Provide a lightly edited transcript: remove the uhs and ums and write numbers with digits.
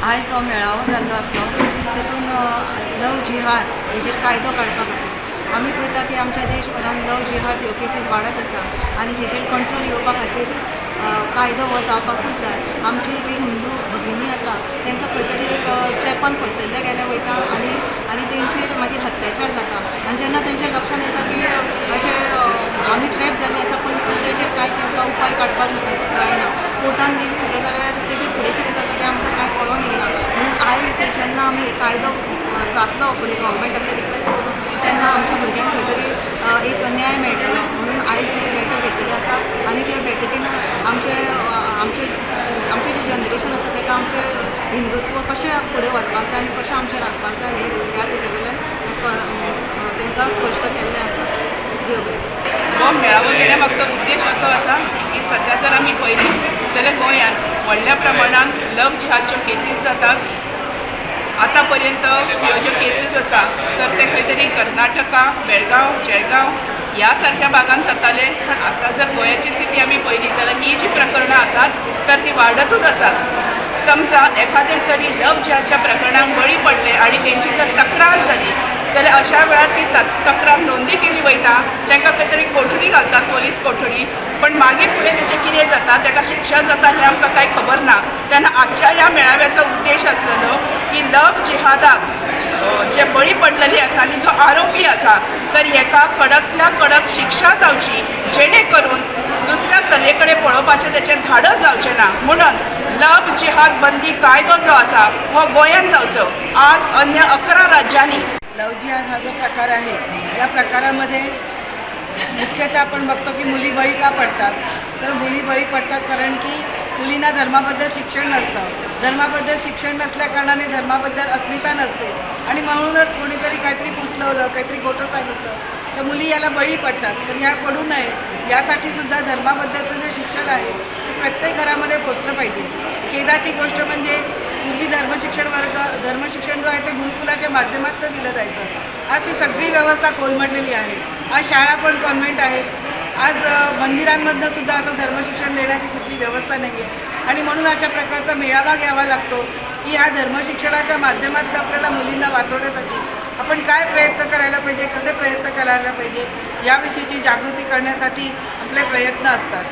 आयज हो मेळावो जाल्लो आसलो तितून लव जिहाद हेजेर कायदो काडपा खातीर आमी पळयता की आमच्या देशभरान लव जिहाद ह्यो केसीस वाडत आसा आनी हेजेर कंट्रोल येवपा खातीर कायदो हो जावपाकूच जाय। आमची जी हिंदू भगिनी आसा तांकां खंय तरी एक ट्रॅपान फसयल्ले गेले वयता आनी तेंचेर मागीर अत्याचार जाता आनी जेन्ना तेंच्या लक्षान येता की अशें आमी ट्रॅप जाल्ली आसा पूण तेचेर कांय तांकां उपाय काडपाक जायना, कोर्टान गेली सुद्दां जाल्यार तेजेर फुडें कितें जाता तें आमकां कांय कळोन येना। म्हणून आयज जेन्ना आमी कायदो जातलो फुडें गव्हर्मेंटाकडे रिक्वेस्ट करून तेन्ना आमच्या भुरग्यांक खंय तरी एक न्याय मेळटलो म्हणून आयज ही बैठक घेतलेली आसा आनी त्या बैठकीन आमचे आमचे जे जनरेशन आसा ताका आमचें हिंदुत्व कशें फुडें व्हरपाक जाय आनी कशें आमचें राखपाक जाय ह्या तेजे कडल्यान तांकां स्पश्ट केल्लें आसा। देव बरें। हो मेळावो घेण्या मागचो उद्देश असो आसा की सध्या जर आमी पळयली जाल्यार गोंयांत व्हडल्या प्रमाणान लव जिहादच्यो केसीस जातात। आतां पर्यंत ह्यो ज्यो केसीस आसा तर ते खंय तरी कर्नाटका, बेळगांव, जळगांव ह्या सारक्या भागांत जाताले, पण आतां जर गोंयाची स्थिती आमी पळयली जाल्यार ही जी प्रकरणां आसात तर ती वाडतूच आसात। समजा एखादे जरी लव जिहादच्या प्रकरणांक बळी पडले आनी तेंची जर तक्रार जाली जाल्यार अशा वेळार ती तक्रार नोंदी केली वयता, तांकां खंय तरी कोठडी घालतात, पोलीस कोठडी, पण मागीर फुडें तेचें कितें जाता ताका शिक्षा जाता हें आमकां कांय खबर ना। तेन्ना आजच्या ह्या मेळाव्याचो उद्देश आसलेलो की लव जिहादाक जे बळी पडलेली आसा आनी जो आरोपी आसा तर हेका कडकल्या कडक शिक्षा जावची जेणे करून दुसऱ्या चलये कडेन पळोवपाचें तेचें धाडस जावचें ना। म्हणून लव जिहाद बंदी कायदो जो आसा हो गोंयांत जावचो। आज अन्य 11 राज्यांनी लव जिहाद हा जो प्रकार आहे या प्रकारामध्ये मुख्यतः आपण बघतो की मुली बळी का पडतात, तर मुली बळी पडतात कारण की मुलींना धर्माबद्दल शिक्षण नसतं, धर्माबद्दल शिक्षण नसल्या कारणाने धर्माबद्दल अस्मिता नसते आणि म्हणूनच कोणीतरी काहीतरी फुसलवलं, काहीतरी खोटं सांगितलं तर मुली याला बळी पडतात। तर ह्या पडू नये यासाठी सुद्धा धर्माबद्दलचं जे शिक्षण आहे ते प्रत्येक घरामध्ये पोचलं पाहिजे। खेदाची गोष्ट म्हणजे पूर्वी धर्मशिक्षण जो आहे ते गुरुकुलाच्या माध्यमातून दिलं जायचं, आज ती सगळी व्यवस्था कोलमडलेली आहे। आज शाळा पण कॉन्व्हेंट आहेत, आज मंदिरांमधनं सुद्धा असं धर्मशिक्षण देण्याची कुठली व्यवस्था नाही आहे आणि म्हणून अशा प्रकारचा मेळावा घ्यावा लागतो की ह्या धर्मशिक्षणाच्या माध्यमातून आपल्याला मुलींना वाचवण्यासाठी आपण काय प्रयत्न करायला पाहिजे, कसे प्रयत्न करायला पाहिजे याविषयीची जागृती करण्यासाठी आपले प्रयत्न असतात।